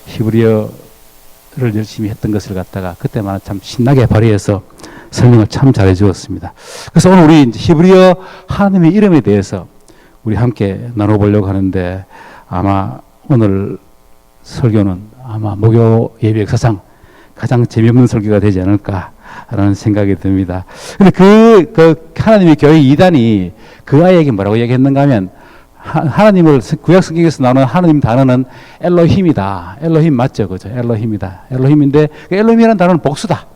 히브리어를 열심히 했던 것을 갖다가 그때만 참 신나게 발휘해서 설명을 참 잘해 주었습니다. 그래서 오늘 우리 히브리어 하나님의 이름에 대해서 우리 함께 나눠보려고 하는데, 아마 오늘 설교는 아마 목요 예배 역사상 가장 재미없는 설교가 되지 않을까라는 생각이 듭니다. 근데 그 하나님의 교회 이단이 그 아이에게 뭐라고 얘기했는가 하면, 하나님을 구약 성경에서 나오는 하나님 단어는 엘로힘이다. 엘로힘 맞죠? 그죠? 엘로힘이다. 엘로힘인데 그 엘로힘이라는 단어는 복수다.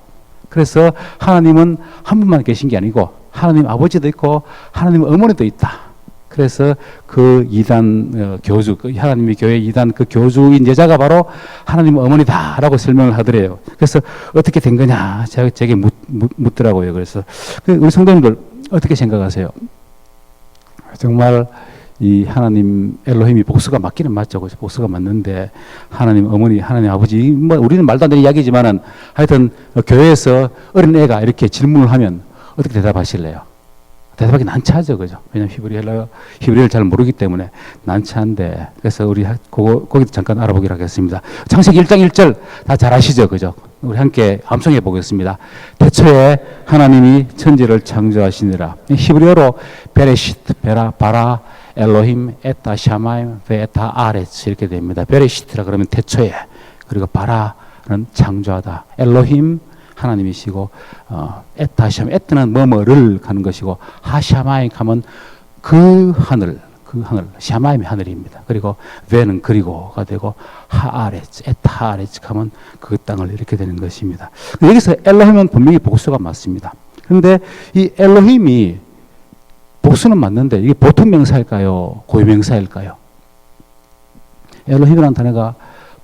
그래서 하나님은 한 분만 계신 게 아니고 하나님 아버지도 있고 하나님 어머니도 있다. 그래서 그 이단 교주, 하나님의 교회 이단 그 교주인 여자가 바로 하나님 어머니다라고 설명을 하더래요. 그래서 어떻게 된 거냐 제게 묻더라고요. 그래서 우리 성도님들 어떻게 생각하세요? 정말 이 하나님 엘로힘이 복수가 맞기는 맞죠. 복수가 맞는데 하나님 어머니, 하나님 아버지, 뭐 우리는 말도 안 되는 이야기지만은 하여튼 교회에서 어린 애가 이렇게 질문을 하면 어떻게 대답하실래요? 대답하기 난처하죠, 그죠? 왜냐면 히브리어를 잘 모르기 때문에 난처한데, 그래서 우리 거기도 잠깐 알아보기로 하겠습니다. 창세기 1장 1절 다 잘 아시죠, 그죠? 우리 함께 암송해 보겠습니다. 태초에 하나님이 천지를 창조하시니라. 히브리어로 베레시트, 바라, 엘로힘, 에타, 샤마임, 베타, 아레츠 이렇게 됩니다. 베레시트라 그러면 태초에, 그리고 바라는 창조하다. 엘로힘 하나님이시고, 에타샤마, 에타는 뭐뭐를 가는 것이고, 하샤마임 하면 그 하늘, 샤마임이 하늘입니다. 그리고 베는 그리고가 되고, 하아레츠, 에타아레츠 하면 그 땅을 이렇게 되는 것입니다. 여기서 엘로힘은 분명히 복수가 맞습니다. 그런데 이 엘로힘이 복수는 맞는데 이게 보통 명사일까요? 고유 명사일까요? 엘로힘이라는 단어가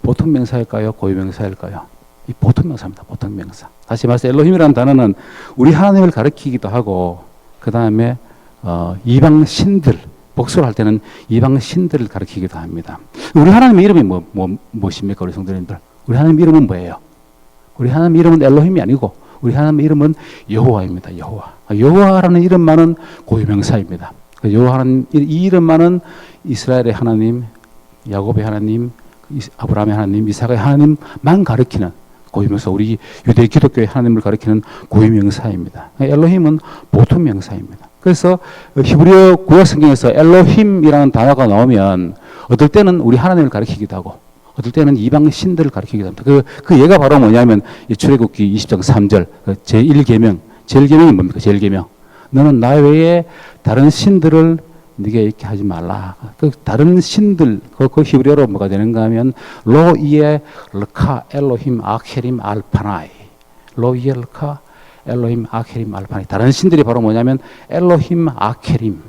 보통 명사일까요? 고유 명사일까요? 이 보통 명사입니다. 보통 명사. 다시 말해서 엘로힘이라는 단어는 우리 하나님을 가리키기도 하고, 그 다음에 이방 신들, 복수를 할 때는 이방 신들을 가리키기도 합니다. 우리 하나님의 이름이 무엇입니까, 우리 성도님들? 우리 하나님 이름은 뭐예요? 우리 하나님 이름은 엘로힘이 아니고 우리 하나님의 이름은 여호와입니다. 여호와. 여호와라는 이름만은 고유명사입니다. 여호와라는 이 이름만은 이스라엘의 하나님, 야곱의 하나님, 아브라함의 하나님, 이삭의 하나님만 가리키는 고유명사, 우리 유대 기독교의 하나님을 가리키는 고유명사입니다. 엘로힘은 보통 명사입니다. 그래서 히브리어 구약 성경에서 엘로힘이라는 단어가 나오면 어떨 때는 우리 하나님을 가리키기도 하고, 어떨 때는 이방 신들을 가리키기도 합니다. 그 예가 바로 뭐냐면 출애굽기 20장 3절 제1계명, 제1계명이 뭡니까? 제1계명. 너는 나 외에 다른 신들을 네게 있게 하지 말라. 그 다른 신들, 그 히브리어로 뭐가 되는가 하면 로이에 르카 엘로힘 아케림 알파나이. 로이에 르카 엘로힘 아케림 알파나이. 다른 신들이 바로 뭐냐면 엘로힘 아케림.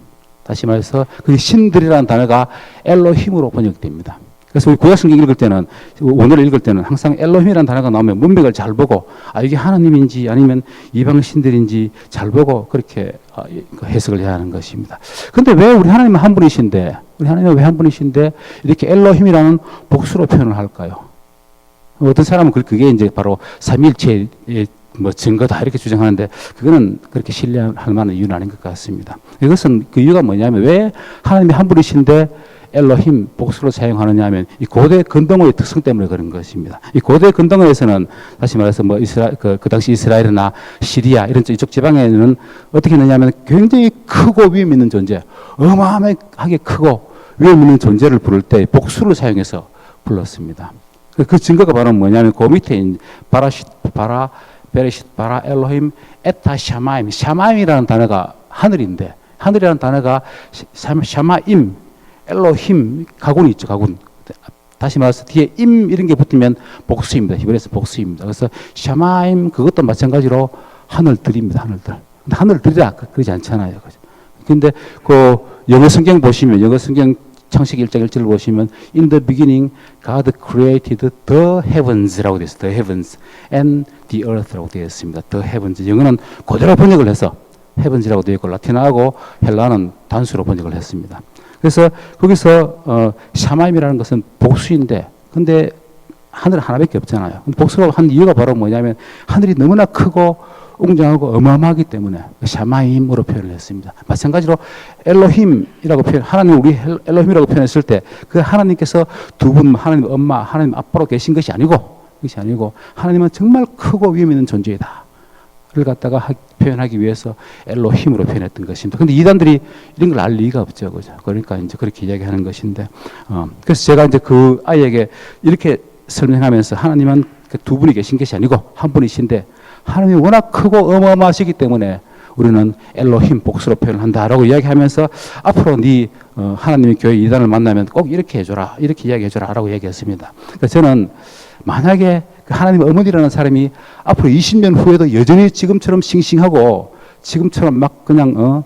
다시 말해서 그 신들이라는 단어가 엘로힘으로 번역됩니다. 그래서 우리 구약 성경 읽을 때는, 원어를 읽을 때는 항상 엘로힘이라는 단어가 나오면 문맥을 잘 보고, 이게 하나님인지 아니면 이방 신들인지 잘 보고 그렇게 해석을 해야 하는 것입니다. 근데 왜 우리 하나님은 한 분이신데, 이렇게 엘로힘이라는 복수로 표현을 할까요? 어떤 사람은 그게 이제 바로 삼위일체의 증거다 이렇게 주장하는데, 그거는 그렇게 신뢰할 만한 이유는 아닌 것 같습니다. 이것은 그 이유가 뭐냐면, 왜 하나님이 한 분이신데 엘로힘 복수로 사용하느냐 하면 이 고대 근동어의 특성 때문에 그런 것입니다. 이 고대 근동어에서는 다시 말해서 그 당시 이스라엘이나 시리아 이런 이쪽 지방에는 어떻게 했느냐면 굉장히 크고 위험 있는 존재, 어마어마하게 크고 위험 있는 존재를 부를 때 복수를 사용해서 불렀습니다. 그 증거가 바로 뭐냐면 그 밑에 바라, 베레싯, 바라, 엘로힘, 에타, 샤마임. 샤마임이라는 단어가 하늘인데, 하늘이라는 단어가 샤마임, 엘로힘, 가군이 있죠, 가군. 다시 말해서 뒤에 임 이런 게 붙으면 복수입니다. 히브리어에서 복수입니다. 그래서 샤마임 그것도 마찬가지로 하늘들입니다. 하늘들. 근데 하늘들이라 그러지 않잖아요. 그런데 그 영어 성경 보시면, 영어 성경 창세기 1장 1절을 보시면 In the beginning God created the heavens라고 되어 있어요. The heavens and the earth라고 되어 있습니다. The heavens. 영어는 그대로 번역을 해서 heavens라고 되어 있고, 라틴어하고 헬라어는 단수로 번역을 했습니다. 그래서 거기서 샤마임이라는 것은 복수인데, 근데 하늘 하나밖에 없잖아요. 복수라고 한 이유가 바로 뭐냐면 하늘이 너무나 크고 웅장하고 어마어마하기 때문에 샤마임으로 표현을 했습니다. 마찬가지로 엘로힘이라고 하나님 우리 엘로힘이라고 표현했을 때 그 하나님께서 두 분 하나님 엄마 하나님 아빠로 계신 것이 아니고 하나님은 정말 크고 위험 있는 존재이다. 를 갖다가 표현하기 위해서 엘로힘으로 표현했던 것입니다. 근데 이단들이 이런 걸 알 리가 없죠. 그죠? 그러니까 이제 그렇게 이야기하는 것인데, 그래서 제가 이제 그 아이에게 이렇게 설명하면서 하나님은 그 두 분이 계신 것이 아니고 한 분이신데 하나님이 워낙 크고 어마어마하시기 때문에 우리는 엘로힘 복수로 표현을 한다라고 이야기하면서 앞으로 네 하나님의 교회 이단을 만나면 꼭 이렇게 해줘라, 이렇게 이야기해줘라라고 얘기했습니다. 그래서 저는 만약에 그 하나님의 어머니라는 사람이 앞으로 20년 후에도 여전히 지금처럼 싱싱하고 지금처럼 막 그냥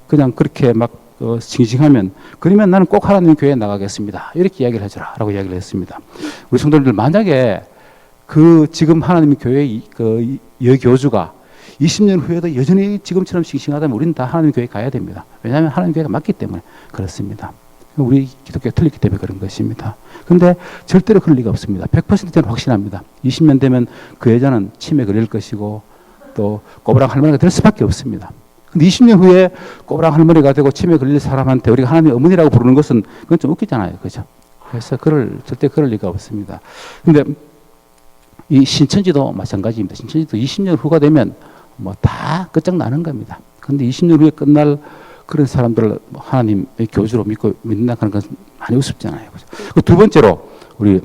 그냥 그렇게 막 싱싱하면 그러면 나는 꼭 하나님의 교회에 나가겠습니다. 이렇게 이야기를 해줘라라고 이야기를 했습니다. 우리 성도님들 만약에 그 지금 하나님의 교회 그 여교주가 20년 후에도 여전히 지금처럼 싱싱하다면 우리는 다 하나님의 교회에 가야 됩니다. 왜냐하면 하나님의 교회가 맞기 때문에 그렇습니다. 우리 기독교가 틀리기 때문에 그런 것입니다. 그런데 절대로 그럴 리가 없습니다. 100% 저는 확신합니다. 20년 되면 그 여자는 치매 걸릴 것이고 또 꼬부랑 할머니가 될 수밖에 없습니다. 근데 20년 후에 꼬부랑 할머니가 되고 치매 걸릴 사람한테 우리가 하나님의 어머니라고 부르는 것은 그건 좀 웃기잖아요. 그죠? 그래서 절대 그럴 리가 없습니다. 근데 이 신천지도 마찬가지입니다. 신천지도 20년 후가 되면 뭐 다 끝장나는 겁니다. 근데 20년 후에 끝날 그런 사람들을 하나님의 교주로 믿는다 하는 건 많이 우습잖아요. 그 두 번째로 우리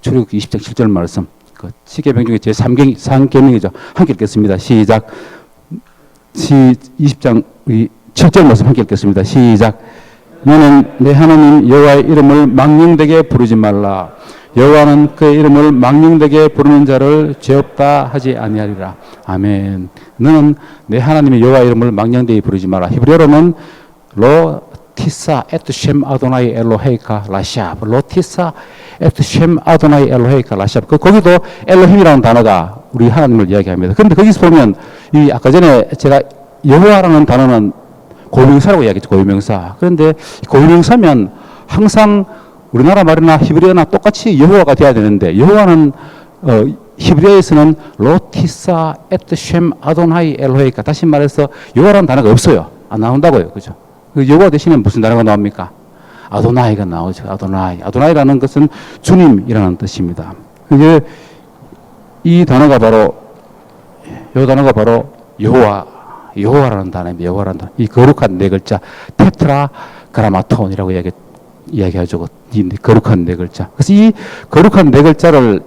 출애굽기 20장 7절 말씀, 그 10계명 중에 제 3계명이죠. 함께 읽겠습니다. 시작. 20장 7절 말씀 함께 읽겠습니다. 시작. 너는 내 하나님 여호와의 이름을 망령되게 부르지 말라. 여호와는 그의 이름을 망령되게 부르는 자를 죄 없다 하지 아니하리라. 아멘. 너는 내 하나님의 여호와 이름을 망령되게 부르지 마라. 히브리어로는 로티사 에트 셴 아도나이 엘로헤이카 라샵. 로티사 에트 셴 아도나이 엘로헤이카 라샵. 거기도 엘로힘이라는 단어가 우리 하나님을 이야기합니다. 그런데 거기서 보면 이 아까 전에 제가 여호와라는 단어는 고유명사라고 이야기했죠. 고유명사. 그런데 고유명사면 항상 우리나라 말이나 히브리어나 똑같이 여호와가 돼야 되는데 여호와는 히브리어에서는 로티사 에트 셴 아도나이 엘로헤이카. 다시 말해서 여호와라는 단어가 없어요. 안 나온다고요. 그죠? 여호와 대신에 무슨 단어가 나옵니까? 아도나이가 나오죠. 아도나이. 아도나이라는 것은 주님이라는 뜻입니다. 이제 이 단어가 바로 여호와라는 단어입니다. 여호와라는 단어. 이 거룩한 네 글자 테트라그라마톤이라고 이야기하죠. 이 거룩한 네 글자. 그래서 이 거룩한 네 글자를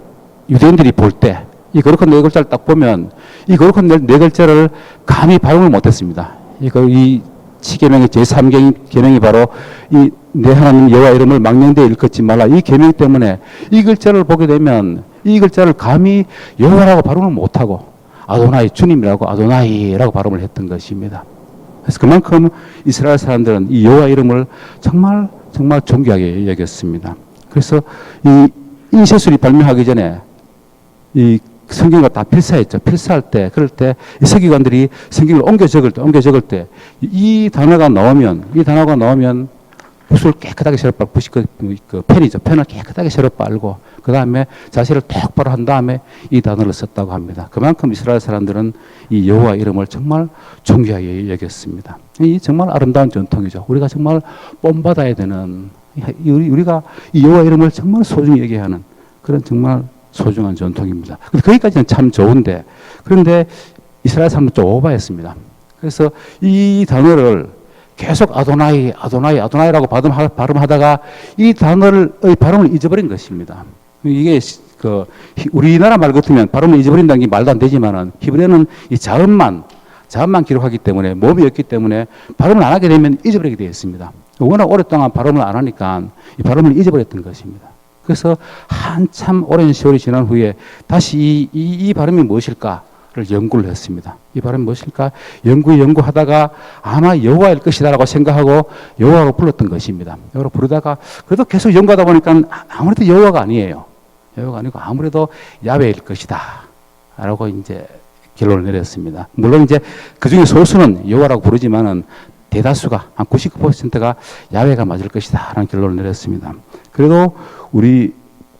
유대인들이 볼 때 이 거룩한 네 글자를 딱 보면 이 거룩한 네 글자를 감히 발음을 못했습니다. 이 10계명의 제3계명이 바로 이 내 하나님 여호와 이름을 망령되이 일컫지 말라. 이 계명 때문에 이 글자를 보게 되면 이 글자를 감히 여호와라고 발음을 못하고 아도나이 주님이라고 아도나이라고 발음을 했던 것입니다. 그래서 그만큼 이스라엘 사람들은 이 여호와 이름을 정말 존귀하게 여겼습니다. 그래서 이 인쇄술이 발명하기 전에 이 성경을 다 필사했죠. 필사할 때, 그럴 때, 이 서기관들이 성경을 옮겨 적을 때, 이 단어가 나오면, 붓을 깨끗하게 새로 빨고, 그 펜이죠. 펜을 깨끗하게 새로 빨고, 그 다음에 자세를 똑바로 한 다음에 이 단어를 썼다고 합니다. 그만큼 이스라엘 사람들은 이 여호와 이름을 정말 존귀하게 여겼습니다. 이 정말 아름다운 전통이죠. 우리가 정말 본받아야 되는, 우리가 이 여호와 이름을 정말 소중히 여겨야 하는 그런 정말 소중한 전통입니다. 거기까지는 참 좋은데, 그런데 이스라엘 사람은 좀 오버했습니다. 그래서 이 단어를 계속 아도나이라고 발음하다가 이 단어의 발음을 잊어버린 것입니다. 이게 우리나라 말 같으면 발음을 잊어버린다는 게 말도 안 되지만은 히브리어는 이 자음만 기록하기 때문에 몸이 없기 때문에 발음을 안 하게 되면 잊어버리게 되어 있습니다. 워낙 오랫동안 발음을 안 하니까 이 발음을 잊어버렸던 것입니다. 그래서 한참 오랜 세월이 지난 후에 다시 이 발음이 무엇일까를 연구를 했습니다. 이 발음이 무엇일까? 연구하다가 아마 여호와일 것이다라고 생각하고 여호와로 불렀던 것입니다. 여호와로 부르다가 그래도 계속 연구하다 보니까 아무래도 여호와가 아니에요. 여호와가 아니고 아무래도 야훼일 것이다. 라고 이제 결론을 내렸습니다. 물론 이제 그 중에 소수는 여호와라고 부르지만은 대다수가 한 99%가 야훼가 맞을 것이다. 라는 결론을 내렸습니다. 그래도 우리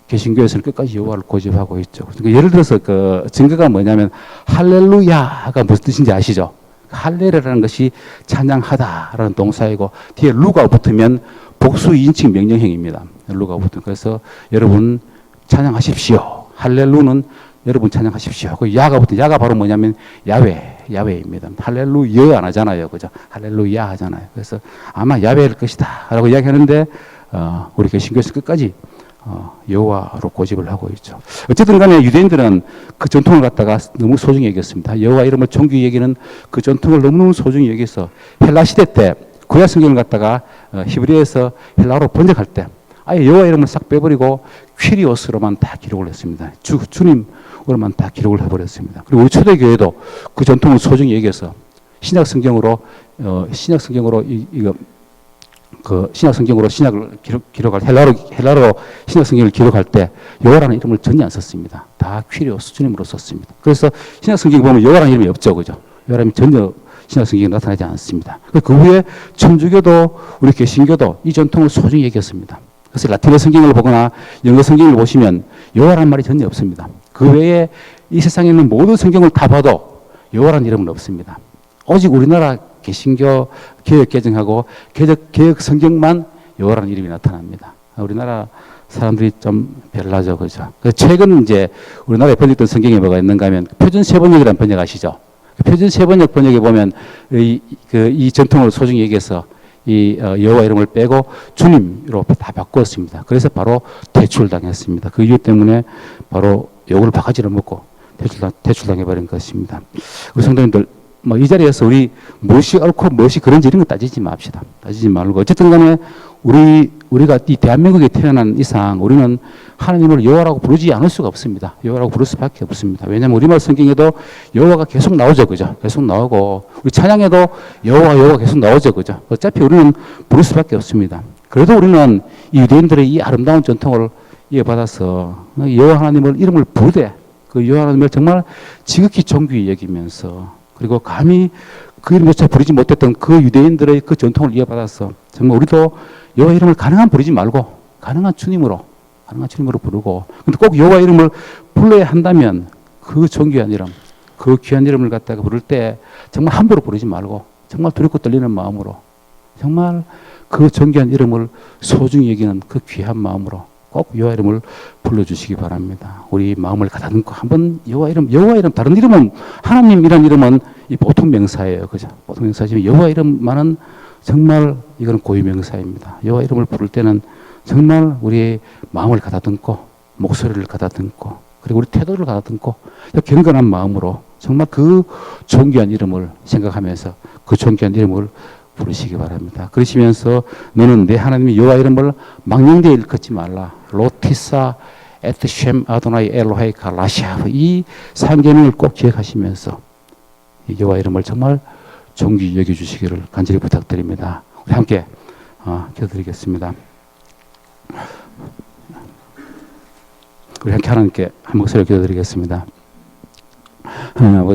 개신교에서는 끝까지 여호와를 고집하고 있죠. 그러니까 예를 들어서 그 증거가 뭐냐면 할렐루야가 무슨 뜻인지 아시죠? 할렐루야라는 것이 찬양하다라는 동사이고 뒤에 루가 붙으면 복수 2인칭 명령형입니다. 루가 붙으면 그래서 여러분 찬양하십시오. 할렐루는 여러분 찬양하십시오. 그 야가 붙은 야가 바로 뭐냐면 야훼입니다. 할렐루야 안 하잖아요, 그죠? 할렐루야 하잖아요. 그래서 아마 야훼일 것이다라고 이야기하는데 우리 개신교에서 끝까지 여호와로 고집을 하고 있죠. 어쨌든 간에 유대인들은 그 전통을 갖다가 너무 소중히 여겼습니다. 여호와 이름을 존귀히 여기는 그 전통을 너무너무 소중히 여기서 헬라 시대 때 구약 성경을 갖다가 히브리어에서 헬라어로 번역할 때 아예 여호와 이름을 싹 빼버리고 퀴리오스로만 다 기록을 했습니다. 주님으로만 다 기록을 해버렸습니다. 그리고 우리 초대교회도 그 전통을 소중히 여겨서 신약 성경으로 신약 성경으로 신약을 기록할 헬라로 신약 성경을 기록할 때 여호와라는 이름을 전혀 안 썼습니다. 다 퀴리오스 주님으로 썼습니다. 그래서 신약 성경 보면 여호와라는 이름이 없죠, 그죠? 여호와는 전혀 신약 성경에 나타나지 않습니다. 그 후에 천주교도 우리 개신교도 이 전통을 소중히 여겼습니다. 그래서 라틴어 성경을 보거나 영어 성경을 보시면 여호와라는 말이 전혀 없습니다. 그 외에 이 세상에 있는 모든 성경을 다 봐도 여호와라는 이름은 없습니다. 오직 우리나라 개신교 개혁 개정하고 개혁 성경만 여호와라는 이름이 나타납니다. 우리나라 사람들이 좀 별나죠, 그죠? 최근 이제 우리나라에 번역된 성경에 뭐가 있는가 하면 표준 세번역이라는 번역 아시죠? 표준 세번역 번역에 보면 이 전통을 소중히 얘기해서 이 여호와 이름을 빼고 주님으로 다 바꾸었습니다. 그래서 바로 퇴출당했습니다. 그 이유 때문에 바로 욕을 바가지를 먹고 퇴출당해버린 것입니다. 우리 성도님들 이 자리에서 우리 무엇이 옳고 무엇이 그런지 이런 거 따지지 맙시다. 따지지 말고 어쨌든 간에 우리가 이 대한민국에 태어난 이상 우리는 하나님을 여호와라고 부르지 않을 수가 없습니다. 여호와라고 부를 수밖에 없습니다. 왜냐하면 우리말 성경에도 여호와가 계속 나오죠, 그죠? 계속 나오고 우리 찬양에도 여호와 계속 나오죠, 그죠? 어차피 우리는 부를 수밖에 없습니다. 그래도 우리는 이 유대인들의 이 아름다운 전통을 이어받아서 여호와 하나님을 이름을 부르되 그 여호와 하나님을 정말 지극히 존귀히 여기면서 그리고 감히 그 이름조차 부르지 못했던 그 유대인들의 그 전통을 이어받아서 정말 우리도 여호와 이름을 가능한 부르지 말고 가능한 주님으로 부르고 근데 꼭 여호와 이름을 불러야 한다면 그 존귀한 이름, 그 귀한 이름을 갖다가 부를 때 정말 함부로 부르지 말고 정말 두렵고 떨리는 마음으로 정말 그 존귀한 이름을 소중히 여기는 그 귀한 마음으로 꼭 여호와 이름을 불러주시기 바랍니다. 우리 마음을 가다듬고 한번 여호와 이름 다른 이름은 하나님이라는 이름은 이 보통 명사예요, 그죠? 보통 명사지만 여호와 이름만은 정말 이거는 고유 명사입니다. 여호와 이름을 부를 때는 정말 우리의 마음을 가다듬고 목소리를 가다듬고 그리고 우리 태도를 가다듬고 경건한 마음으로 정말 그 존귀한 이름을 생각하면서 그 존귀한 이름을 부르시기 바랍니다. 그러시면서 너는 내 하나님의 여호와 이름을 망령되이 일컫지 말라. 로티사 에트셴 아도나이 엘로헤이카 라시아 이 3계명을 꼭 기억하시면서 여호와 이름을 정말 존귀히 여겨주시기를 간절히 부탁드립니다. 우리 함께 기도드리겠습니다. 우리 함께 하나님께 한 목소리로 기도드리겠습니다. 하나님 아버지